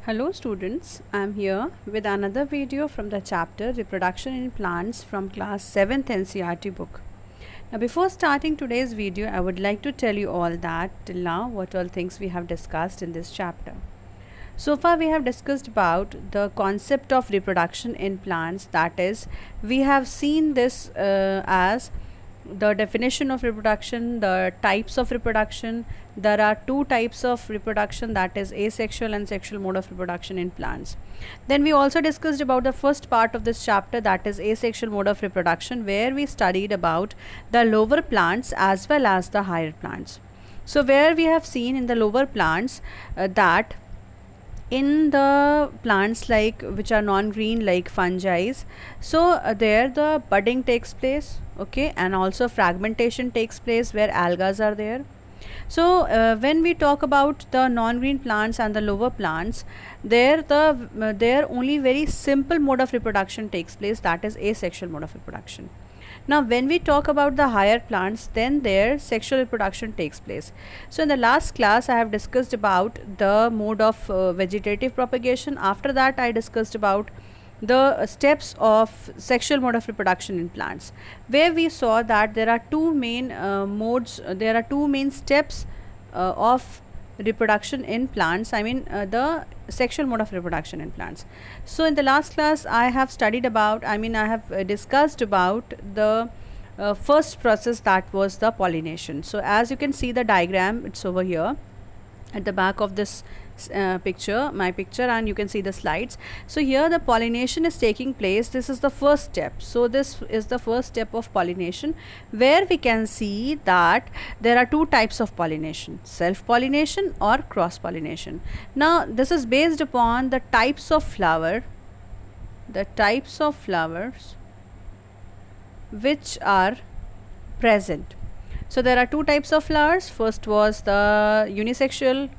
Hello students, I am here with another video from the chapter Reproduction in Plants from class 7th NCERT book. Now before starting today's video, I would like to tell you all that till now what all things we have discussed in this chapter. So far we have discussed about the concept of reproduction in plants, that is, we have seen this as the definition of reproduction, the types of reproduction. There are two types of reproduction, that is asexual and sexual mode of reproduction in plants. Then we also discussed about the first part of this chapter, that is asexual mode of reproduction, where we studied about the lower plants as well as the higher plants. So where we have seen in the lower plants that in the plants like which are non-green like fungi, so there the budding takes place, okay, and also fragmentation takes place where algas are there. So when we talk about the non-green plants and the lower plants, there only very simple mode of reproduction takes place, that is asexual mode of reproduction. Now when we talk about the higher plants, then their sexual reproduction takes place. So in the last class I have discussed about the mode of vegetative propagation. After that I discussed about the steps of sexual mode of reproduction in plants, where we saw that there are two main there are two main steps of reproduction in plants, the sexual mode of reproduction in plants. So in the last class I have studied about, I have discussed about the first process, that was the pollination. So as you can see the diagram, it's over here at the back of this my picture, and you can see the slides. So here the pollination is taking place. This is the first step. So this is the first step of pollination, where we can see that there are two types of pollination: self pollination or cross pollination. Now this is based upon the types of flowers which are present. So there are two types of flowers. First was the unisexual,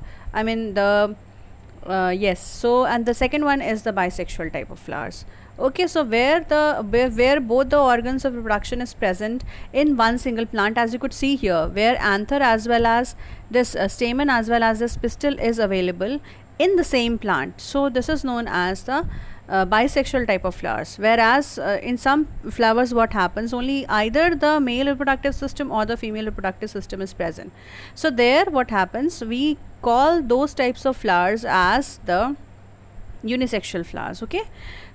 so and the second one is the bisexual type of flowers. Okay, so where both the organs of reproduction is present in one single plant, as you could see here, where anther as well as this stamen as well as this pistil is available in the same plant. So this is known as the bisexual type of flowers, whereas in some flowers what happens, only either the male reproductive system or the female reproductive system is present. So there what happens, we call those types of flowers as the unisexual flowers. Okay,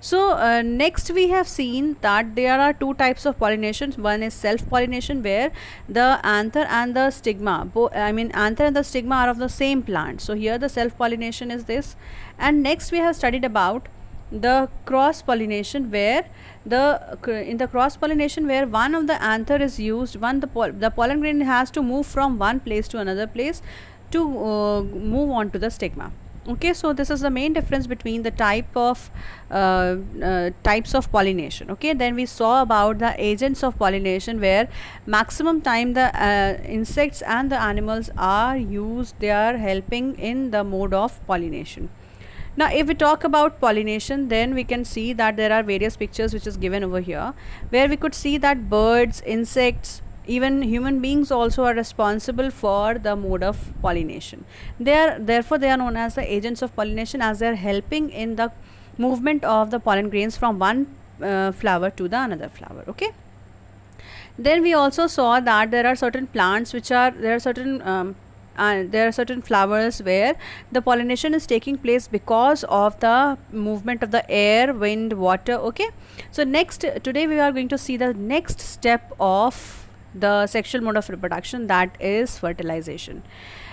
so next we have seen that there are two types of pollination. One is self pollination, where the anther and the stigma anther and the stigma are of the same plant. So here the self pollination is this. And next we have studied about the cross pollination, where in the cross pollination, where one of the anther is used, the pollen grain has to move from one place to another place to move on to the stigma. Okay, so this is the main difference between the types of pollination. Okay, then we saw about the agents of pollination, where maximum time the insects and the animals are used, they are helping in the mode of pollination. Now if we talk about pollination, then we can see that there are various pictures which is given over here, where we could see that birds, insects, even human beings also are responsible for the mode of pollination. Therefore they are known as the agents of pollination, as they are helping in the movement of the pollen grains from one flower to the another flower. Okay, then we also saw that there are certain plants there are certain flowers where the pollination is taking place because of the movement of the air, wind, water. Okay, so today we are going to see the next step of the sexual mode of reproduction, that is fertilization.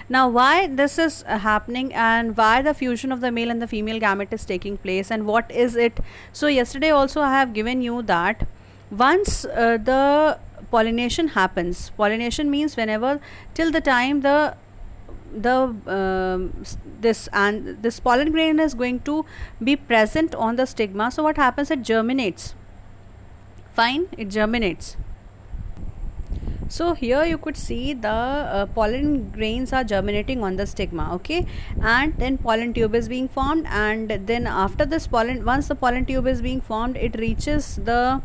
Now why this is happening, and why the fusion of the male and the female gamete is taking place, and what is it? So yesterday also I have given you that once the pollination happens, pollination means whenever, till the time this pollen grain is going to be present on the stigma. So what happens, it germinates. Fine, it germinates. So here you could see the pollen grains are germinating on the stigma. Okay, and then pollen tube is being formed, and then after this once the pollen tube is being formed, it reaches the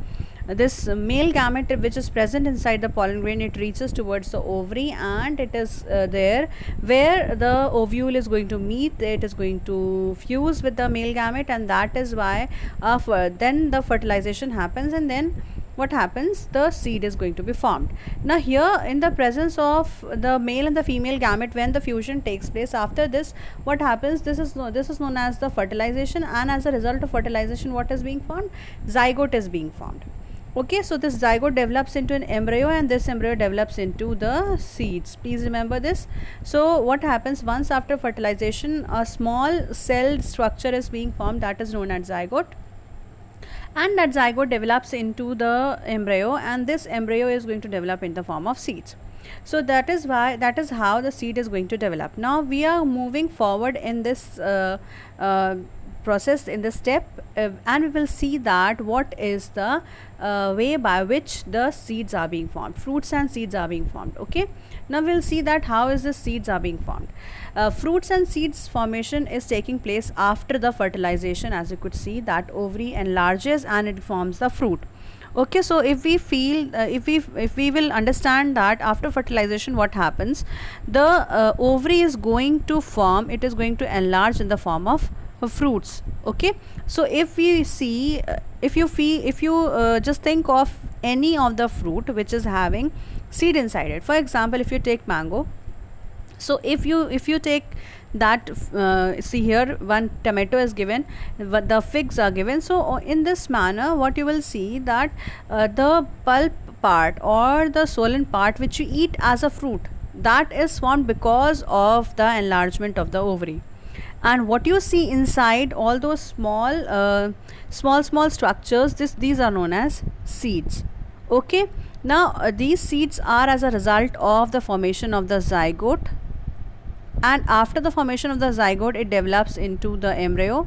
this male gamete which is present inside the pollen grain, it reaches towards the ovary, and it is there where the ovule is going to meet. It is going to fuse with the male gamete, and that is why then the fertilization happens, and then what happens, the seed is going to be formed. Now here, in the presence of the male and the female gamete, when the fusion takes place, after this what happens, this is known as the fertilization, and as a result of fertilization, what is being formed, zygote is being formed. Okay, so this zygote develops into an embryo, and this embryo develops into the seeds. Please remember this. So what happens, once after fertilization, a small cell structure is being formed, that is known as zygote, and that zygote develops into the embryo, and this embryo is going to develop in the form of seeds. So that is how the seed is going to develop. Now we are moving forward in this process, in this step, and we will see that what is the way by which the seeds are being formed, fruits and seeds are being formed. Okay, now we'll see that how is the seeds are being formed. Fruits and seeds formation is taking place after the fertilization. As you could see, that ovary enlarges and it forms the fruit. Okay, so if we feel if we will understand that after fertilization what happens, the ovary is going to form, it is going to enlarge in the form of fruits. Okay, so if we see if you just think of any of the fruit which is having seed inside it. For example, if you take mango, so if you take that, see here, one tomato is given, the figs are given. So in this manner, what you will see that the pulp part or the swollen part which you eat as a fruit, that is formed because of the enlargement of the ovary. And what you see inside all those small structures, these are known as seeds. Okay, now these seeds are as a result of the formation of the zygote, and after the formation of the zygote, it develops into the embryo,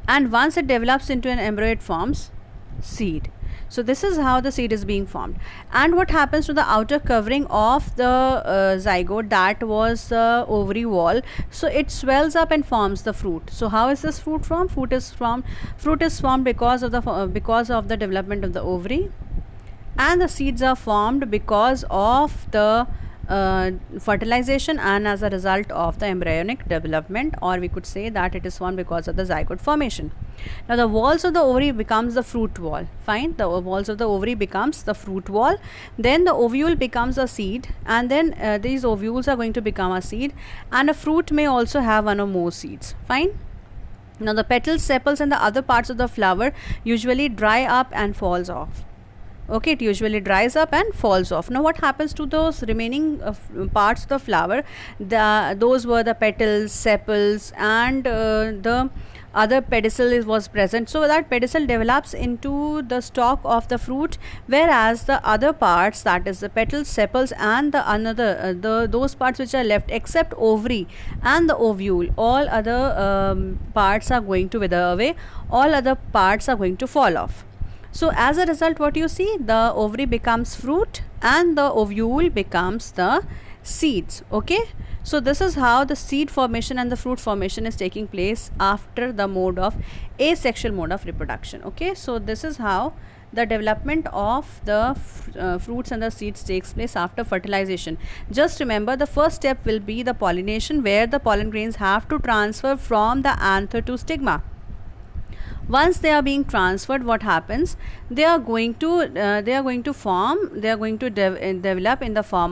and once it develops into an embryo, it forms seed. So this is how the seed is being formed. And what happens to the outer covering of the zygote, that was the ovary wall, so it swells up and forms the fruit. So how is this fruit formed? Fruit is formed because of the development of the ovary, and the seeds are formed because of the fertilization and as a result of the embryonic development, or we could say that it is formed because of the zygote formation. Now the walls of the ovary becomes the fruit wall. Fine, the walls of the ovary becomes the fruit wall, then the ovule becomes a seed, and then these ovules are going to become a seed, and a fruit may also have one or more seeds. Fine. Now the petals, sepals and the other parts of the flower usually dry up and falls off. Okay, it usually dries up and falls off. Now what happens to those remaining parts of the flower? Those were the petals, sepals, and the other pedicel was present. So that pedicel develops into the stalk of the fruit, whereas the other parts, that is the petals, sepals, and those parts which are left except ovary and the ovule, all other parts are going to wither away. All other parts are going to fall off. So as a result, what you see, the ovary becomes fruit and the ovule becomes the seeds. Okay, so this is how the seed formation and the fruit formation is taking place after the asexual mode of reproduction. Okay, so this is how the development of the fruits and the seeds takes place after fertilization. Just remember, the first step will be the pollination, where the pollen grains have to transfer from the anther to stigma. Once they are being transferred, what happens, they are going to develop in the form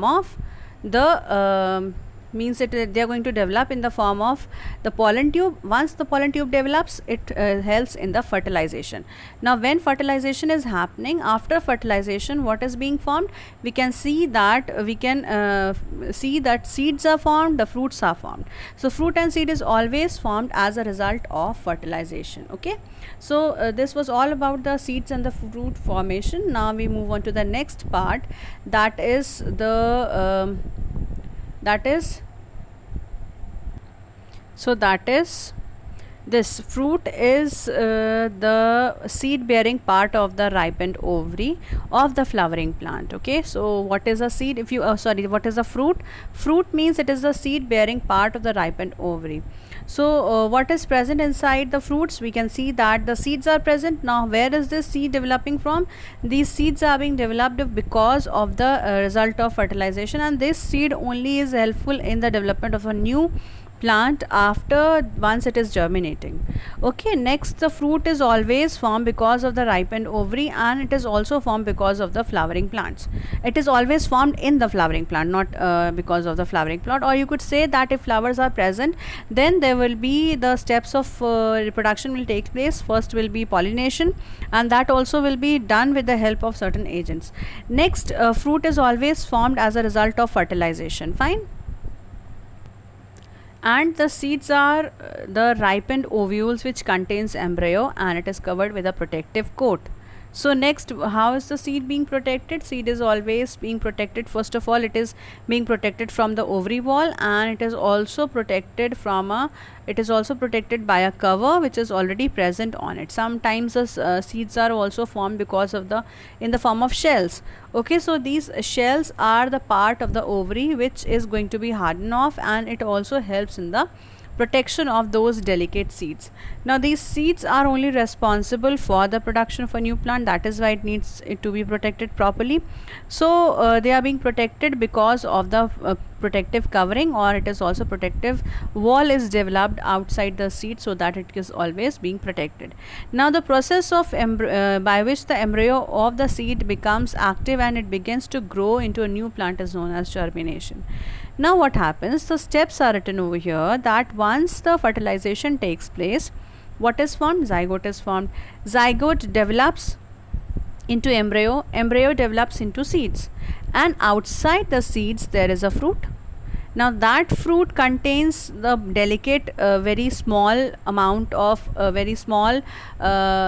of the they are going to develop in the form of the pollen tube. Once the pollen tube develops, it helps in the fertilization. Now when fertilization is happening, after fertilization, what is being formed, we can see that seeds are formed, the fruits are formed. So fruit and seed is always formed as a result of fertilization. Okay, so this was all about the seeds and the fruit formation. Now we move on to the next part, that is the this fruit is the seed bearing part of the ripened ovary of the flowering plant. Okay, so what is a seed? What is a fruit? Fruit means it is the seed bearing part of the ripened ovary. So what is present inside the fruits? We can see that the seeds are present. Now where is this seed developing from? These seeds are being developed because of the result of fertilization, and this seed only is helpful in the development of a new plant after once it is germinating. Okay, next, the fruit is always formed because of the ripened ovary, and it is also formed because of the flowering plants. It is always formed in the flowering plant, not because of the flowering plant. Or you could say that if flowers are present, then there will be the steps of reproduction will take place. First will be pollination, and that also will be done with the help of certain agents. Next, fruit is always formed as a result of fertilization. Fine. And the seeds are the ripened ovules which contains embryo, and it is covered with a protective coat. So next, how is the seed being protected? Seed is always being protected. First of all, it is being protected from the ovary wall, and it is also protected by a cover which is already present on it. Sometimes the seeds are also formed because of in the form of shells. Okay, so these shells are the part of the ovary which is going to be hardened off, and it also helps in the protection of those delicate seeds. Now these seeds are only responsible for the production of a new plant. That is why it needs it to be protected properly. So they are being protected because of the protective covering, or it is also protective wall is developed outside the seed, so that it is always being protected. Now the process of by which the embryo of the seed becomes active and it begins to grow into a new plant is known as germination. Now what happens? The steps are written over here, that once the fertilization takes place, what is formed? Zygote is formed. Zygote develops into embryo, embryo develops into seeds, and outside the seeds there is a fruit. Now that fruit contains the delicate very small amount of very small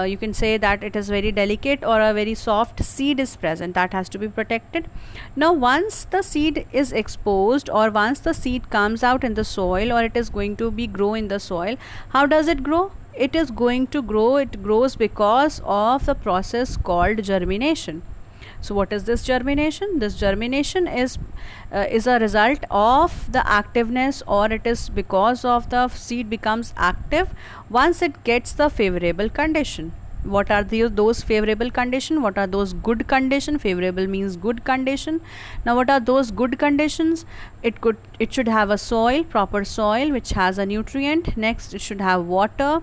you can say that it is very delicate or a very soft seed is present, that has to be protected. Now once the seed is exposed, or once the seed comes out in the soil, or it is going to be grow in the soil, how does it grow? It is going to grow, it grows because of the process called germination. So what is this germination? This germination is a result of the activeness, or it is because of the seed becomes active once it gets the favorable condition. What are those favorable condition? What are those good condition? Favorable means good condition. Now what are those good conditions? It should have a soil, proper soil which has a nutrient. Next, it should have water.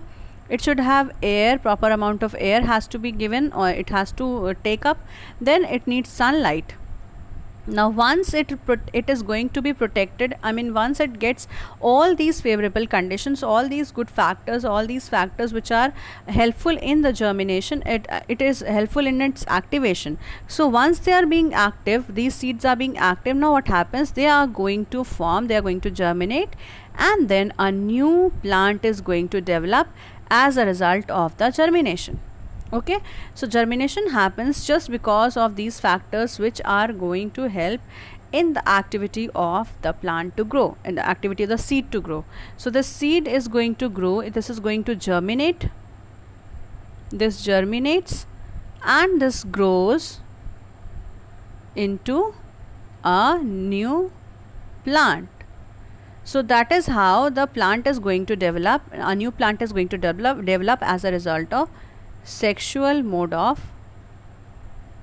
It should have air, proper amount of air has to be given, or it has to take up. Then it needs sunlight. Now once it is going to be protected, once it gets all these favorable conditions, all these good factors, all these factors which are helpful in the germination, it is helpful in its activation. So once they are being active, these seeds are being active, now what happens? They are going to form, they are going to germinate, and then a new plant is going to develop as a result of the germination. Okay, so germination happens just because of these factors which are going to help in the activity of the plant to grow, in the activity of the seed to grow. So the seed is going to grow, this is going to germinate, this germinates, and this grows into a new plant. So that is how the plant is going to develop, a new plant is going to develop as a result of sexual mode of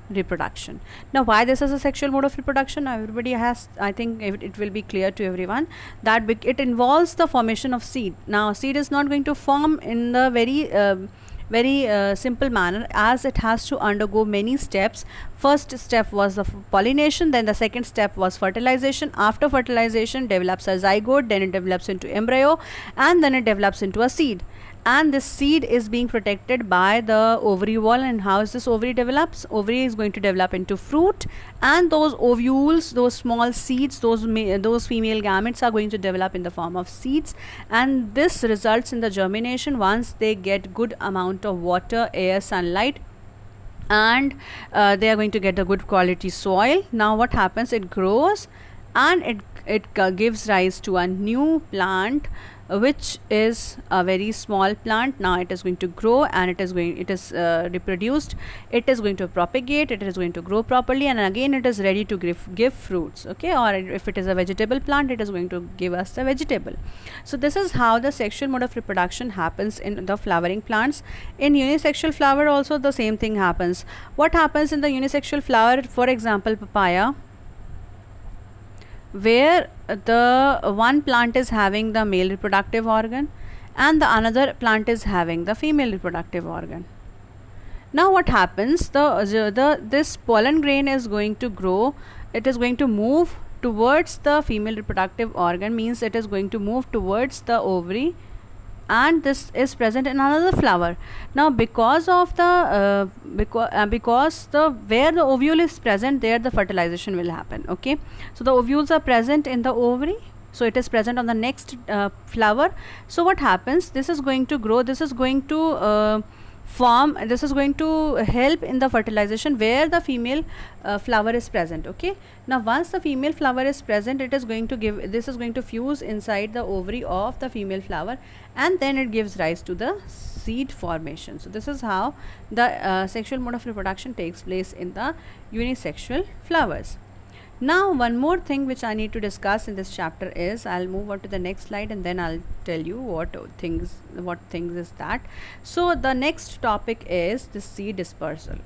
reproduction. Now why this is a sexual mode of reproduction? Now everybody has, I think it will be clear to everyone that it involves the formation of seed. Now seed is not going to form in the very simple manner, as it has to undergo many steps. First step was the pollination, then the second step was fertilization. After fertilization develops a zygote, then it develops into embryo, and then it develops into a seed. And this seed is being protected by the ovary wall. And how is this ovary develops? Ovary is going to develop into fruit, and those ovules, those small seeds, those female gametes are going to develop in the form of seeds, and this results in the germination once they get good amount of water, air, sunlight, and they are going to get a good quality soil. Now what happens? It grows, and it gives rise to a new plant, which is a very small plant. Now it is going to grow, and it is reproduced, it is going to propagate, it is going to grow properly, and again it is ready to give fruits. Okay, or if it is a vegetable plant, it is going to give us the vegetable. So this is how the sexual mode of reproduction happens in the flowering plants. In unisexual flower also the same thing happens. What happens in the unisexual flower? For example, papaya, where the one plant is having the male reproductive organ and the another plant is having the female reproductive organ. Now what happens, this pollen grain is going to grow, it is going to move towards the female reproductive organ, means it is going to move towards the ovary, and this is present in another flower. Now because of the because the where the ovule is present, there the fertilization will happen. Okay, so the ovules are present in the ovary, so it is present on the next flower. So what happens, this is going to grow, this is going to form, this is going to help in the fertilization where the female flower is present. Okay, now once the female flower is present, it is going to give, this is going to fuse inside the ovary of the female flower, and then it gives rise to the seed formation. So this is how the sexual mode of reproduction takes place in the unisexual flowers. Now one more thing which I need to discuss in this chapter is, I'll move on to the next slide and then I'll tell you what things is that. So the next topic is the seed dispersal.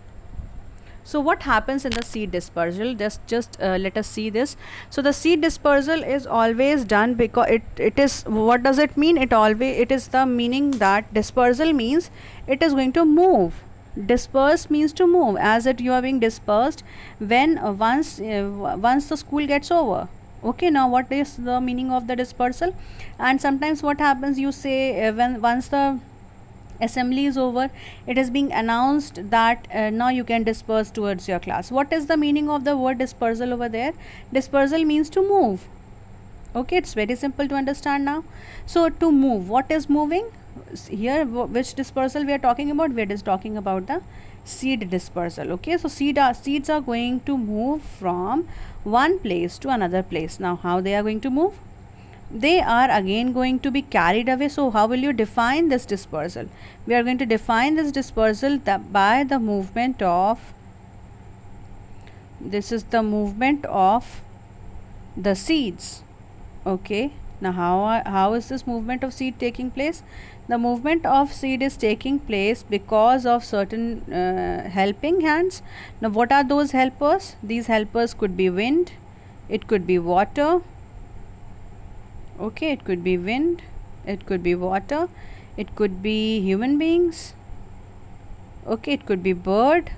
So what happens in the seed dispersal? Just let us see this. So the seed dispersal is always done because it is, what does it mean? It is the meaning that dispersal means it is going to move. Disperse means to move, as it you are being dispersed when once the school gets over. Okay, now what is the meaning of the dispersal? And sometimes what happens, you say once the assembly is over, it is being announced that now you can disperse towards your class. What is the meaning of the word dispersal over there? Dispersal means to move. Okay, it's very simple to understand now. So to move, what is moving? Here which dispersal we are talking about? We are just talking about the seed dispersal. Okay, so seeds are going to move from one place to another place. Now how they are going to move? They are again going to be carried away. So how will you define this dispersal? We are going to define this dispersal by the movement of, this is the movement of the seeds. Okay, now how is this movement of seed taking place? The movement of seed is taking place because of certain helping hands. Now what are those helpers? These helpers could be wind, it could be water. Okay, it could be wind, it could be water, it could be human beings. Okay, it could be bird.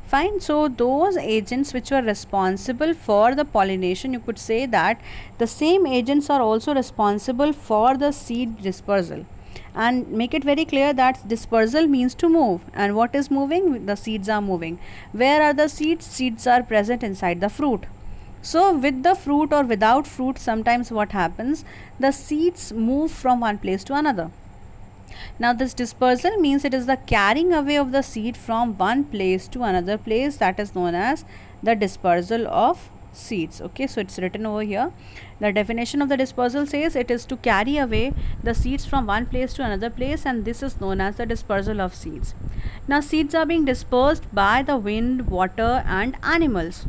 Fine. So those agents which were responsible for the pollination, you could say that the same agents are also responsible for the seed dispersal. And make it very clear that dispersal means to move, and what is moving? The seeds are moving. Where are the seeds? Seeds are present inside the fruit. So with the fruit or without fruit, sometimes what happens, the seeds move from one place to another. Now this dispersal means it is the carrying away of the seed from one place to another place, that is known as the dispersal of seeds. Okay, so it's written over here. The definition of the dispersal says it is to carry away the seeds from one place to another place, and this is known as the dispersal of seeds. Now seeds are being dispersed by the wind, water and animals.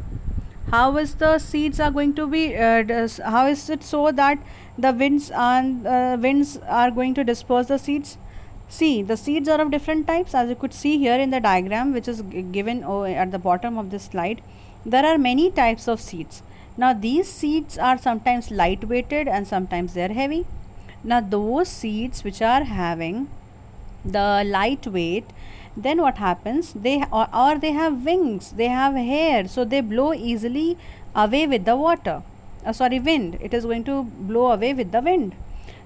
How is the seeds are going to be how is it so that the winds are going to disperse the seeds? See, the seeds are of different types, as you could see here in the diagram which is given at the bottom of this slide. There are many types of seeds. Now these seeds are sometimes light weighted and sometimes they are heavy. Now those seeds which are having the light weight, then what happens, they or they have wings, they have hair, so they blow easily away with the wind. It is going to blow away with the wind.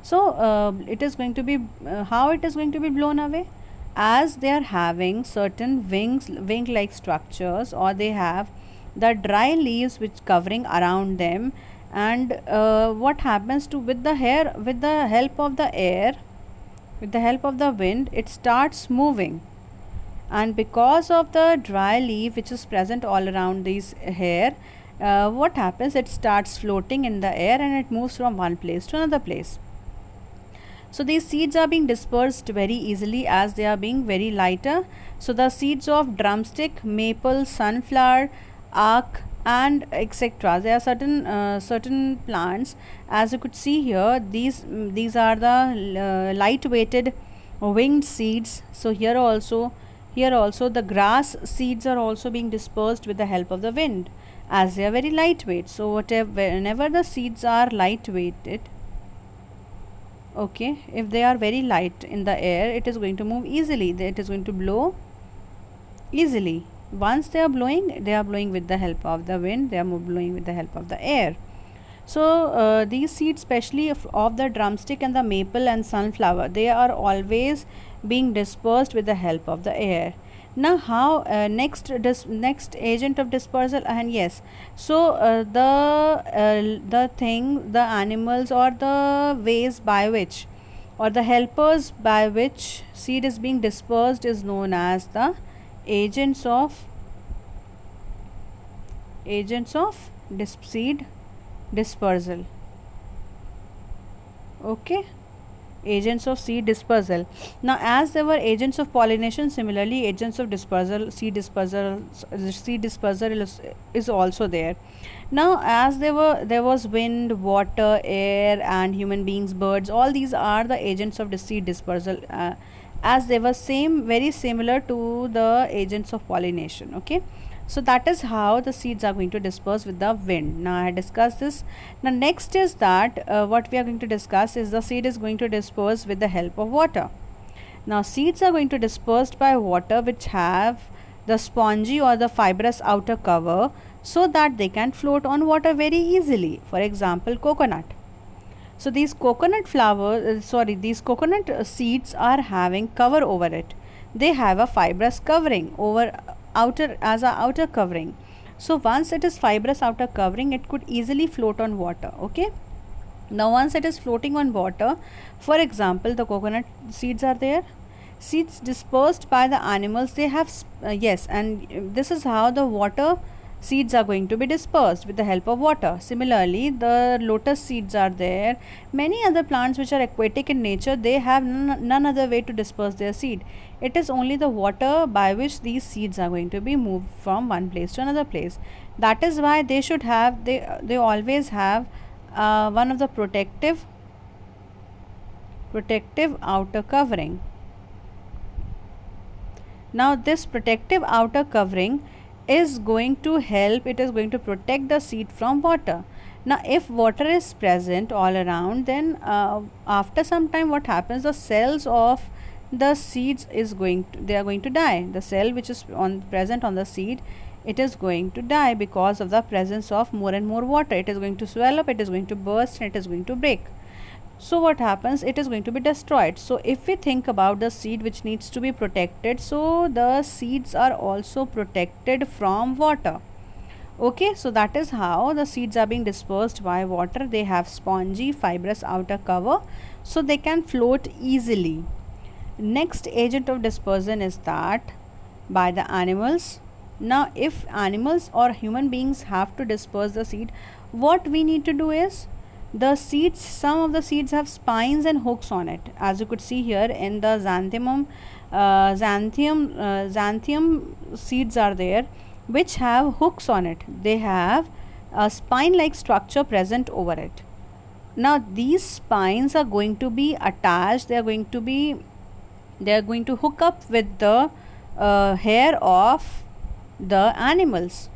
So it is going to be how it is going to be blown away, as they are having certain wing like structures, or they have the dry leaves which covering around them. And what happens to with the hair, with the help of the air, with the help of the wind, it starts moving. And because of the dry leaf which is present all around these hair, what happens? It starts floating in the air and it moves from one place to another place. So these seeds are being dispersed very easily as they are being very lighter. So the seeds of drumstick, maple, sunflower, ack, and etc. There are certain plants, as you could see here. These are the light weighted winged seeds. So here also the grass seeds are also being dispersed with the help of the wind, as they are very lightweight. So whenever the seeds are lightweighted, okay, if they are very light in the air, it is going to move easily, it is going to blow easily. Once they are blowing with the help of the wind, they are blowing with the help of the air. So these seeds, especially of the drumstick and the maple and sunflower, they are always being dispersed with the help of the air. Now how next agent of dispersal, and yes, so the animals or the ways by which, or the helpers by which seed is being dispersed is known as the agents of seed dispersal. Okay, agents of seed dispersal. Now as there were agents of pollination, similarly agents of dispersal, seed dispersal is also there. Now as there was wind, water, air, and human beings, birds, all these are the agents of the seed dispersal, as they were very similar to the agents of pollination. Okay, so that is how the seeds are going to disperse with the wind. Now I discussed this. Now next is that what we are going to discuss is the seed is going to disperse with the help of water. Now seeds are going to disperse by water, which have the spongy or the fibrous outer cover, so that they can float on water very easily. For example, coconut. So these coconut seeds are having cover over it. They have a fibrous covering over outer covering. So once it is fibrous outer covering, it could easily float on water. Okay, now once it is floating on water, for example, the coconut seeds are there, seeds dispersed by the animals, they have and this is how the water seeds are going to be dispersed with the help of water. Similarly, the lotus seeds are there. Many other plants which are aquatic in nature, they have none other way to disperse their seed. It is only the water by which these seeds are going to be moved from one place to another place. That is why they should have, they always have one of the protective outer covering. Now this protective outer covering is going to help, it is going to protect the seed from water. Now if water is present all around, then after some time what happens, the cells of the seeds is going to, they are going to die. The cell which is present on the seed, it is going to die because of the presence of more and more water. It is going to swell up, it is going to burst, and it is going to break. So what happens, it is going to be destroyed. So if we think about the seed which needs to be protected, so the seeds are also protected from water. Okay, so that is how the seeds are being dispersed by water. They have spongy fibrous outer cover, so they can float easily. Next agent of dispersion is that by the animals. Now if animals or human beings have to disperse the seed, what we need to do is, the seeds, some of the seeds have spines and hooks on it, as you could see here in the xanthium seeds are there, which have hooks on it. They have a spine like structure present over it. Now these spines are going to be attached, they are going to hook up with the hair of the animals.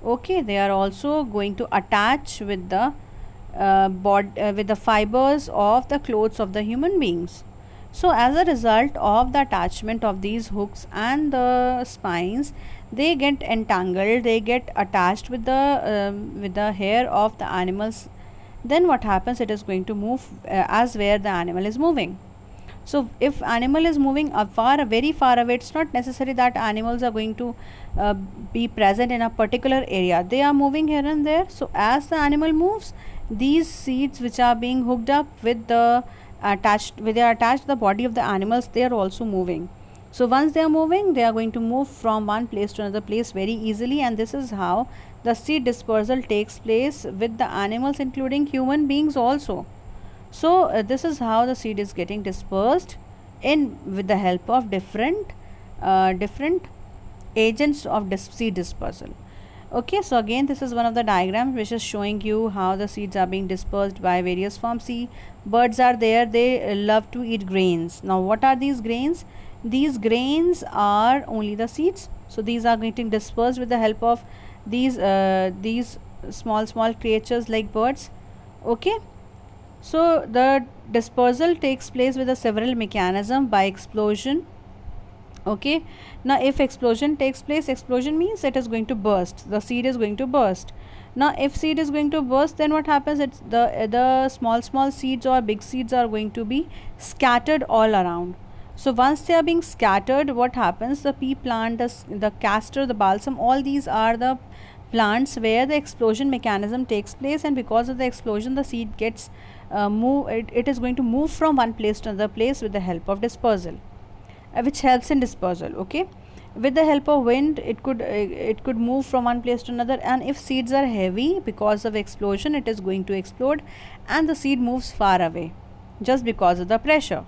Okay, they are also going to attach with the with the fibers of the clothes of the human beings. So as a result of the attachment of these hooks and the spines, they get entangled, they get attached with the hair of the animals. Then what happens, it is going to move as where the animal is moving. So if animal is moving very far away, it's not necessary that animals are going to be present in a particular area. They are moving here and there. So as the animal moves, these seeds which are being hooked up with the attached to the body of the animals, they are also moving. So once they are moving, they are going to move from one place to another place very easily, and this is how the seed dispersal takes place with the animals, including human beings also. So this is how the seed is getting dispersed in with the help of different agents of seed dispersal. Okay, so again this is one of the diagrams which is showing you how the seeds are being dispersed by various forms. See, birds are there, they love to eat grains. Now what are these grains? These grains are only the seeds. So these are getting dispersed with the help of these small creatures like birds. Okay, so the dispersal takes place with a several mechanism by explosion. Okay, now if explosion takes place, explosion means it is going to burst, the seed is going to burst. Now if seed is going to burst, then what happens? It's the small seeds or big seeds are going to be scattered all around. So once they are being scattered, what happens? The pea plant, the castor, the balsam, all these are the plants where the explosion mechanism takes place, and because of the explosion the seed gets it is going to move from one place to another place with the help of dispersal, which helps in dispersal. Okay, with the help of wind it could move from one place to another, and if seeds are heavy, because of explosion it is going to explode and the seed moves far away just because of the pressure.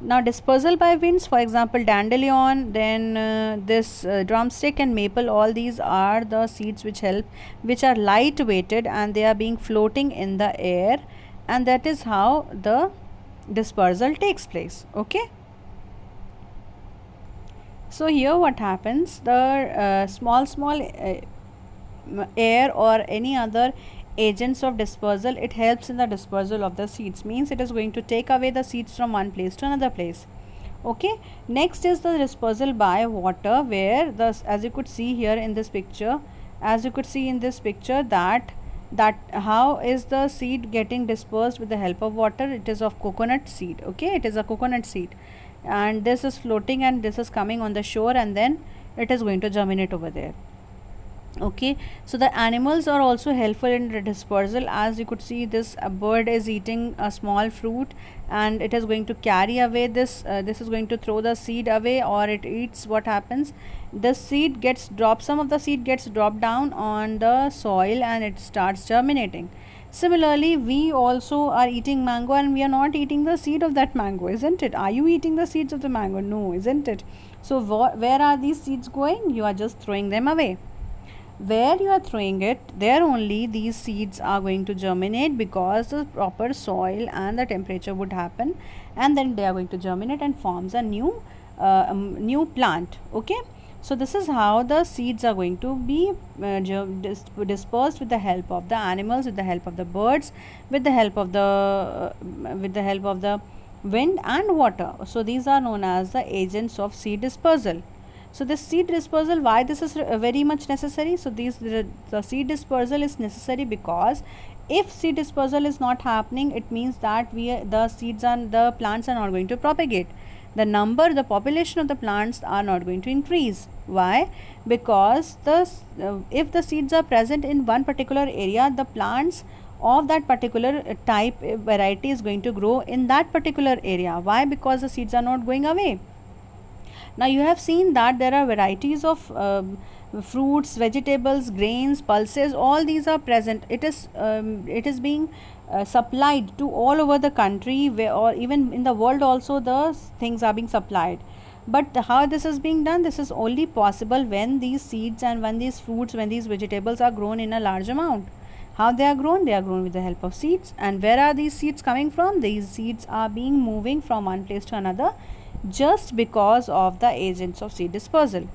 Now dispersal by winds, for example dandelion, then this drumstick and maple, all these are the seeds which are light weighted and they are being floating in the air, and that is how the dispersal takes place. Okay, so here what happens, the small air or any other agents of dispersal, it helps in the dispersal of the seeds, means it is going to take away the seeds from one place to another place. Okay, next is the dispersal by water, where as you could see here in this picture, that how is the seed getting dispersed with the help of water. It is of coconut seed. Okay, it is a coconut seed, and this is floating and this is coming on the shore, and then it is going to germinate over there. Okay, so the animals are also helpful in the dispersal. As you could see, this bird is eating a small fruit and it is going to carry away this is going to throw the seed away, or it eats. What happens, the seed gets dropped, some of the seed gets dropped down on the soil and it starts germinating. Similarly, we also are eating mango and we are not eating the seed of that mango, isn't it? Are you eating the seeds of the mango? No, isn't it? So where are these seeds going? You are just throwing them away. Where you are throwing it, there only these seeds are going to germinate, because the proper soil and the temperature would happen, and then they are going to germinate and forms a new plant. Okay, so this is how the seeds are going to be dispersed with the help of the animals, with the help of the birds, with the help of the wind and water. So these are known as the agents of seed dispersal. So this seed dispersal, why this is very much necessary? So the seed dispersal is necessary because if seed dispersal is not happening, it means that the seeds and the plants are not going to propagate. The population of the plants are not going to increase. Why? Because if the seeds are present in one particular area, the plants of that particular type variety is going to grow in that particular area. Why? Because the seeds are not going away. Now you have seen that there are varieties of fruits, vegetables, grains, pulses, all these are present. It is being supplied to all over the country, or even in the world also the things are being supplied. But how this is being done? This is only possible when these seeds and when these fruits, when these vegetables are grown in a large amount. How they are grown? They are grown with the help of seeds. And where are these seeds coming from? These seeds are being moving from one place to another just because of the agents of seed dispersal.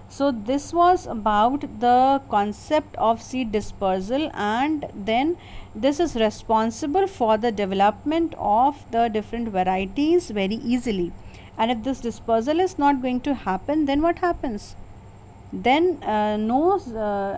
So this was about the concept of seed dispersal, and then this is responsible for the development of the different varieties very easily. And if this dispersal is not going to happen, then what happens? Then no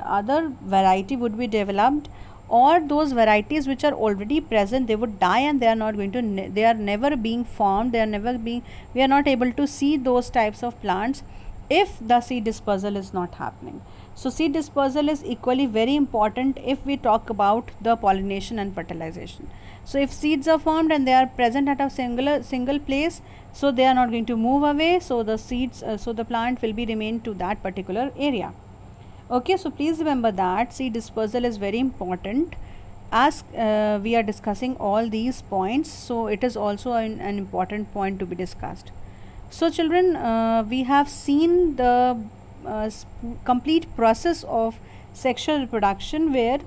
other variety would be developed, or those varieties which are already present, they would die and they are not going to they are never being formed, we are not able to see those types of plants if the seed dispersal is not happening. So seed dispersal is equally very important if we talk about the pollination and fertilization. So if seeds are formed and they are present at a single place, so they are not going to move away, so the seeds so the plant will be remain to that particular area. Okay, so please remember that seed dispersal is very important as we are discussing all these points, so it is also an important point to be discussed. So children, we have seen the complete process of sexual reproduction, where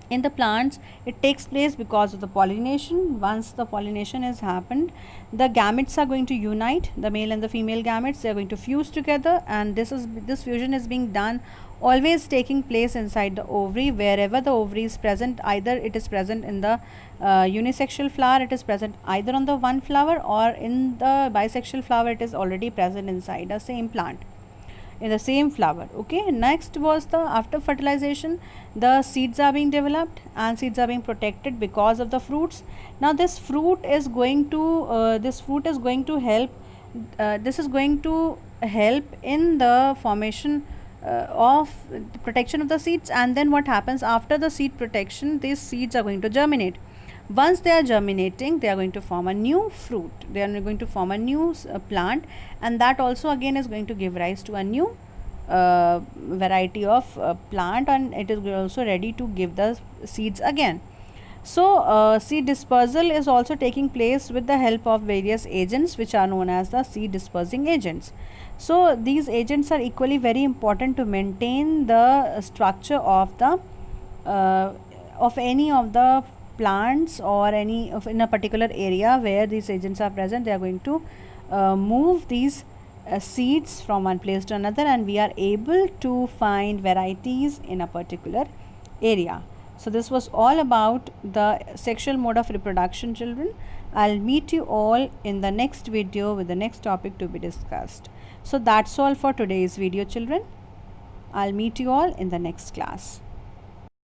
in the plants it takes place because of the pollination. Once the pollination has happened, the gametes are going to unite, the male and the female gametes, they are going to fuse together, and this fusion is being done always taking place inside the ovary. Wherever the ovary is present, either it is present in the unisexual flower, it is present either on the one flower, or in the bisexual flower it is already present inside the same plant, in the same flower. Okay, next was the after fertilization, the seeds are being developed and seeds are being protected because of the fruits. Now this fruit is going to help, this is going to help in the formation of the protection of the seeds. And then what happens after the seed protection, these seeds are going to germinate. Once they are germinating, they are going to form a new fruit, they are going to form a new plant, and that also again is going to give rise to a new variety of plant, and it is also ready to give the seeds again. So seed dispersal is also taking place with the help of various agents which are known as the seed dispersing agents. So these agents are equally very important to maintain the structure of the of any of the plants, or any of in a particular area where these agents are present. They are going to move these seeds from one place to another, and we are able to find varieties in a particular area. So this was all about the sexual mode of reproduction, children. I'll meet you all in the next video with the next topic to be discussed. So that's all for today's video, children. I'll meet you all in the next class.